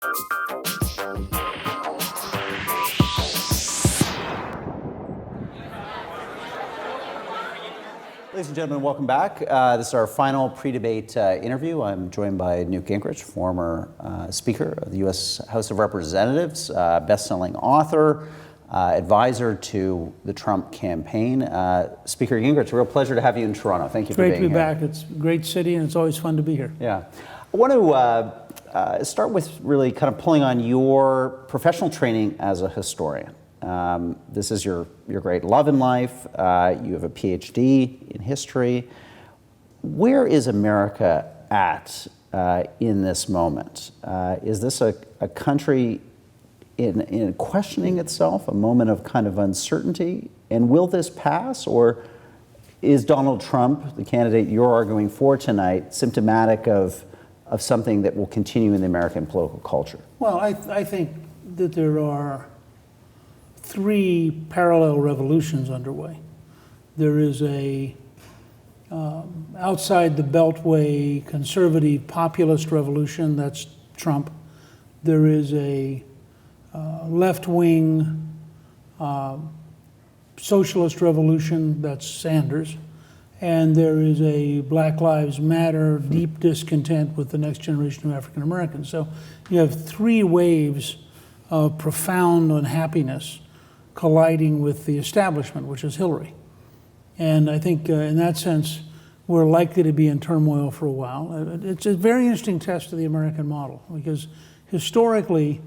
Ladies and gentlemen, welcome back. This is our final pre-debate interview. I'm joined by Newt Gingrich, former Speaker of the U.S. House of Representatives, best-selling author, advisor to the Trump campaign. Speaker Gingrich, a real pleasure to have you in Toronto. Thank you for being here. Great to be back. It's a great city, and it's always fun to be here. Yeah. I want to start with really kind of pulling on your professional training as a historian. This is your great love in life. You have a PhD in history. Where is America at in this moment? Is this a country in questioning itself, a moment of kind of uncertainty? And will this pass? Or is Donald Trump, the candidate you're arguing for tonight, symptomatic of something that will continue in the American political culture? Well, I think that there are three parallel revolutions underway. There is a outside the Beltway conservative populist revolution, that's Trump. There is a left-wing socialist revolution, that's Sanders. And there is a Black Lives Matter deep discontent with the next generation of African Americans. So you have three waves of profound unhappiness colliding with the establishment, which is Hillary. And I think in that sense, we're likely to be in turmoil for a while. It's a very interesting test of the American model, because historically,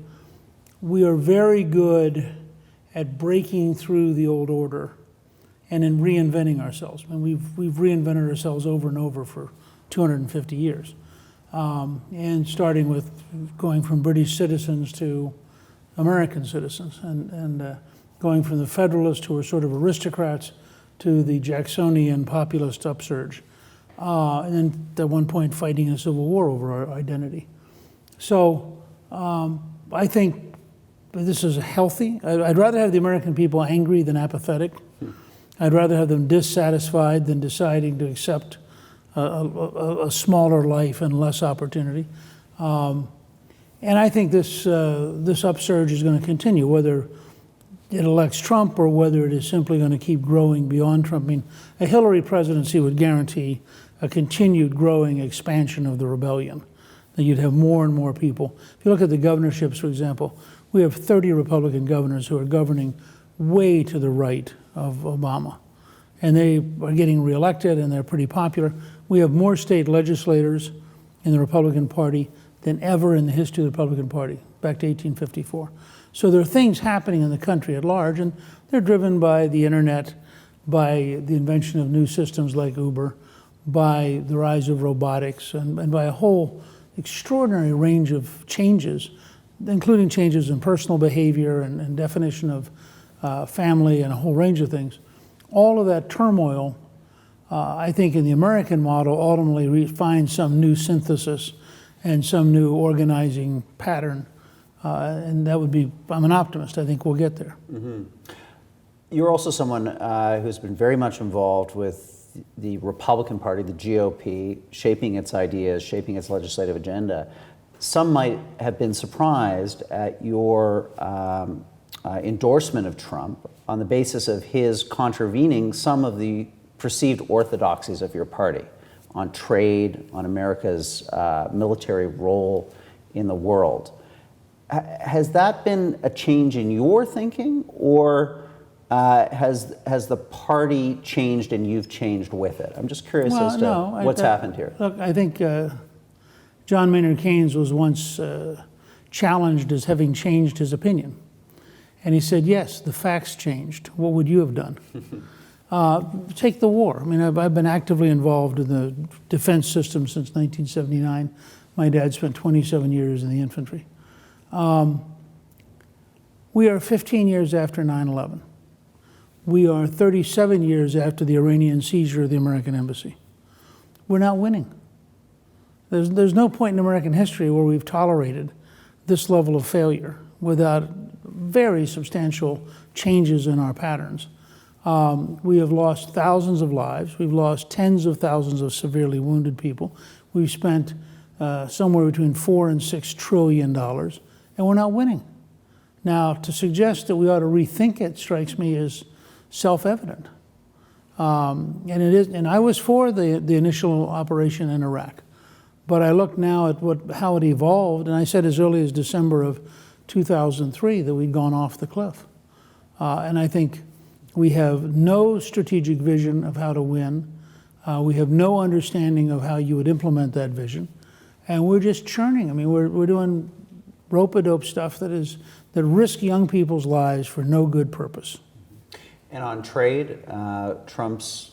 we are very good at breaking through the old order and in reinventing ourselves. I mean, we've reinvented ourselves over and over for 250 years. And starting with going from British citizens to American citizens, and going from the Federalists, who were sort of aristocrats, to the Jacksonian populist upsurge. And then at one point fighting a civil war over our identity. So I think this is healthy. I'd rather have the American people angry than apathetic. I'd rather have them dissatisfied than deciding to accept a smaller life and less opportunity. And I think this upsurge is going to continue, whether it elects Trump or whether it is simply going to keep growing beyond Trump. I mean, a Hillary presidency would guarantee a continued growing expansion of the rebellion, that you'd have more and more people. If you look at the governorships, for example, we have 30 Republican governors who are governing way to the right of Obama. And they are getting reelected, and they're pretty popular. We have more state legislators in the Republican Party than ever in the history of the Republican Party, back to 1854. So there are things happening in the country at large, and they're driven by the internet, by the invention of new systems like Uber, by the rise of robotics, and by a whole extraordinary range of changes, including changes in personal behavior and definition of family and a whole range of things. All of that turmoil, I think in the American model, ultimately finds some new synthesis and some new organizing pattern. And that would be, I'm an optimist, I think we'll get there. Mm-hmm. You're also someone who's been very much involved with the Republican Party, the GOP, shaping its ideas, shaping its legislative agenda. Some might have been surprised at your endorsement of Trump on the basis of his contravening some of the perceived orthodoxies of your party on trade, on America's military role in the world. Has that been a change in your thinking, or has the party changed and you've changed with it? I'm just curious as to what's happened here. Look, I think John Maynard Keynes was once challenged as having changed his opinion. And he said, yes, the facts changed. What would you have done? Take the war. I mean, I've been actively involved in the defense system since 1979. My dad spent 27 years in the infantry. We are 15 years after 9/11. We are 37 years after the Iranian seizure of the American embassy. We're not winning. There's no point in American history where we've tolerated this level of failure without very substantial changes in our patterns. We have lost thousands of lives. We've lost tens of thousands of severely wounded people. We've spent somewhere between $4 and $6 trillion, and we're not winning. Now, to suggest that we ought to rethink it strikes me as self-evident. And it is, and I was for the initial operation in Iraq, but I look now at how it evolved, and I said as early as December of 2003 that we'd gone off the cliff. And I think we have no strategic vision of how to win. We have no understanding of how you would implement that vision, and we're just churning. I mean, we're doing rope-a-dope stuff that risks young people's lives for no good purpose. And on trade, Trump's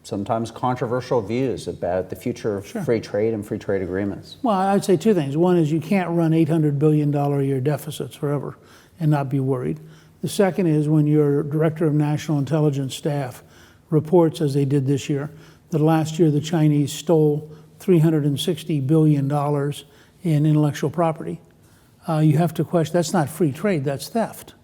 sometimes controversial views about the future of free trade and free trade agreements. Well, I'd say two things. One is you can't run $800 billion a year deficits forever and not be worried. The second is when your Director of National Intelligence Staff reports, as they did this year, that last year the Chinese stole $360 billion in intellectual property. You have to question, that's not free trade, that's theft.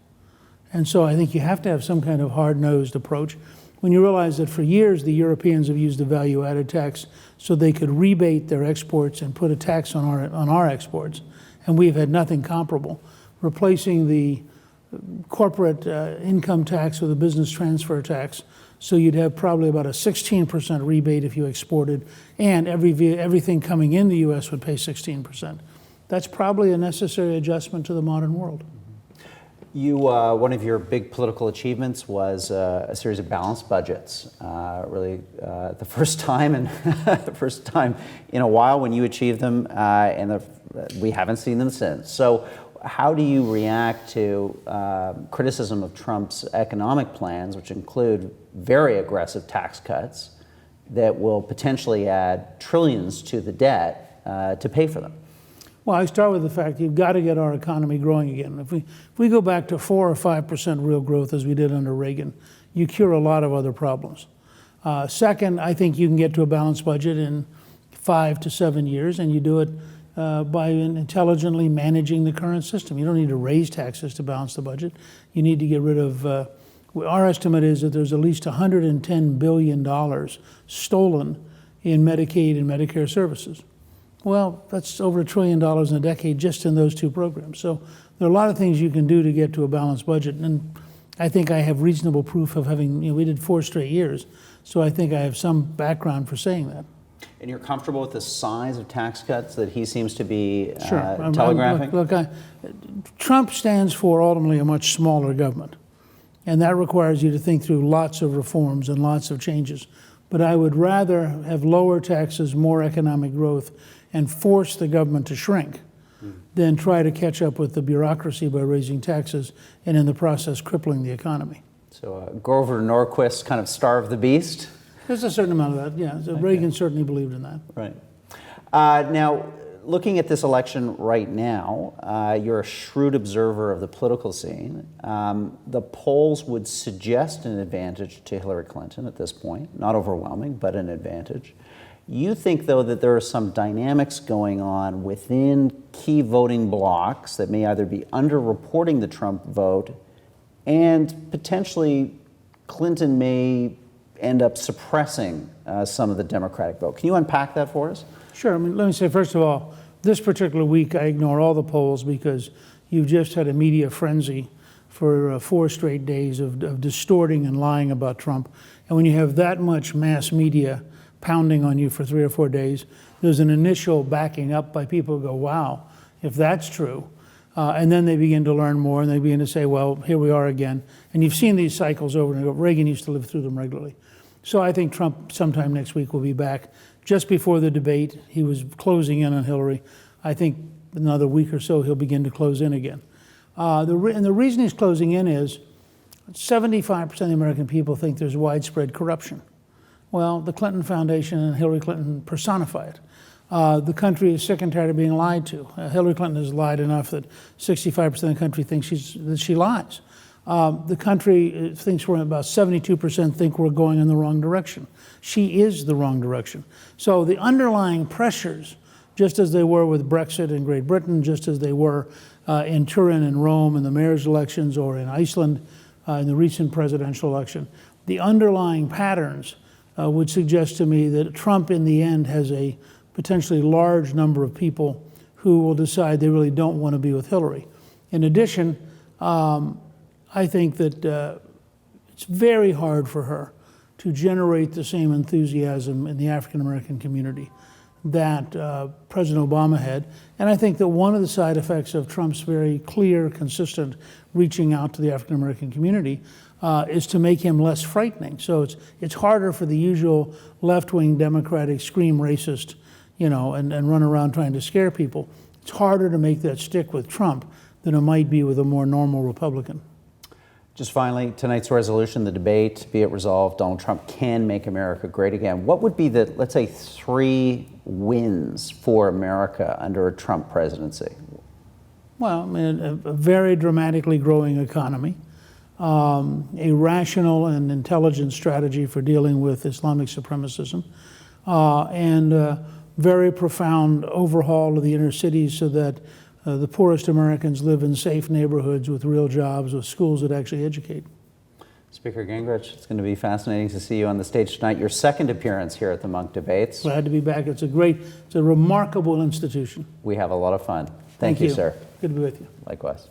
And so I think you have to have some kind of hard-nosed approach. When you realize that for years the Europeans have used the value-added tax so they could rebate their exports and put a tax on our exports, and we've had nothing comparable. Replacing the corporate income tax with a business transfer tax, so you'd have probably about a 16% rebate if you exported, and everything coming in the U.S. would pay 16%. That's probably a necessary adjustment to the modern world. You, one of your big political achievements was a series of balanced budgets. Really, the first time in a while when you achieved them, and we haven't seen them since. So, how do you react to criticism of Trump's economic plans, which include very aggressive tax cuts that will potentially add trillions to the debt to pay for them? Well, I start with the fact you've got to get our economy growing again. If we go back to 4 or 5% real growth as we did under Reagan, you cure a lot of other problems. Second, I think you can get to a balanced budget in 5 to 7 years, and you do it by intelligently managing the current system. You don't need to raise taxes to balance the budget. You need to get rid of, our estimate is that there's at least $110 billion stolen in Medicaid and Medicare services. Well, that's over $1 trillion in a decade just in those two programs. So there are a lot of things you can do to get to a balanced budget. And I think I have reasonable proof of having, we did 4 straight years. So I think I have some background for saying that. And you're comfortable with the size of tax cuts that he seems to be Sure. telegraphing? Look, Trump stands for ultimately a much smaller government. And that requires you to think through lots of reforms and lots of changes. But I would rather have lower taxes, more economic growth, and force the government to shrink than try to catch up with the bureaucracy by raising taxes and in the process crippling the economy. So Grover Norquist kind of starved the beast? There's a certain amount of that, yeah. So Reagan certainly believed in that. Right. Now, looking at this election right now, you're a shrewd observer of the political scene. The polls would suggest an advantage to Hillary Clinton at this point, not overwhelming, but an advantage. You think, though, that there are some dynamics going on within key voting blocs that may either be underreporting the Trump vote and potentially Clinton may end up suppressing some of the Democratic vote. Can you unpack that for us? Sure. I mean, let me say, first of all, this particular week I ignore all the polls because you've just had a media frenzy for 4 straight days of distorting and lying about Trump. And when you have that much mass media pounding on you for 3 or 4 days, there's an initial backing up by people who go, wow, if that's true. And then they begin to learn more and they begin to say, well, here we are again. And you've seen these cycles over and over. Reagan used to live through them regularly. So I think Trump sometime next week will be back. Just before the debate, he was closing in on Hillary. I think another week or so he'll begin to close in again. And the reason he's closing in is 75% of the American people think there's widespread corruption. Well, the Clinton Foundation and Hillary Clinton personify it. The country is sick and tired of being lied to. Hillary Clinton has lied enough that 65% of the country thinks that she lies. The country thinks we're about 72% think we're going in the wrong direction. She is the wrong direction. So the underlying pressures, just as they were with Brexit in Great Britain, just as they were in Turin and Rome in the mayor's elections or in Iceland in the recent presidential election, the underlying patterns would suggest to me that Trump in the end has a potentially large number of people who will decide they really don't want to be with Hillary. In addition, I think that it's very hard for her to generate the same enthusiasm in the African American community that President Obama had. And I think that one of the side effects of Trump's very clear, consistent reaching out to the African American community is to make him less frightening. So it's harder for the usual left-wing Democratic scream racist, and run around trying to scare people. It's harder to make that stick with Trump than it might be with a more normal Republican. Just finally, tonight's resolution, the debate, be it resolved, Donald Trump can make America great again. What would be the, let's say, 3 wins for America under a Trump presidency? Well, I mean, a very dramatically growing economy, a rational and intelligent strategy for dealing with Islamic supremacism, and a very profound overhaul of the inner cities so that the poorest Americans live in safe neighborhoods with real jobs, with schools that actually educate. Speaker Gingrich, it's going to be fascinating to see you on the stage tonight. Your second appearance here at the Munk Debates. Glad to be back. It's a remarkable institution. We have a lot of fun. Thank you, sir. Good to be with you. Likewise.